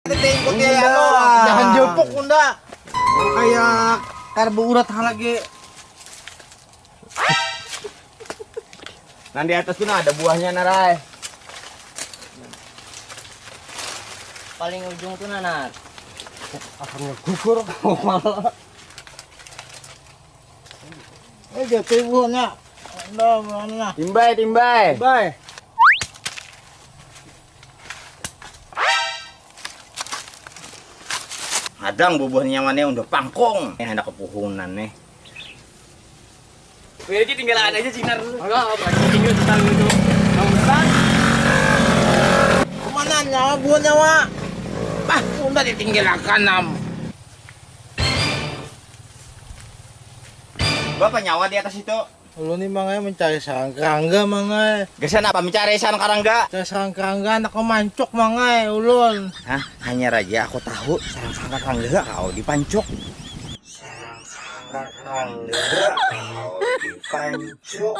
Tingkot ya ano, dahan jepok unda. Kayak karbo urat halage. Nah di atas tuh ada buahnya narai. Paling ujung tuh Nanat. Akannya gugur. Jatuh buahnya. Unda mana? Timbay. Bye. Adang bubuhnya mana udah pangkong. Ada kepuhunan nih. Jadi tinggal ada aja sinar dulu. Enggak, berarti tinggal tentang itu. Nomor Kemana nyawa buah nyawa? Bah, udah ditinggalkan nam. Bapak nyawa di atas itu. Lu nih mangai mencari sarang kerangga mangai. Gesan apa mencari sarang karangga? Mencari sarang kerangga anak kemancok mangai ulun. Hah? Hanya raja aku tahu sarang karangga kau dipancuk. Sarang karangga kau dipancuk.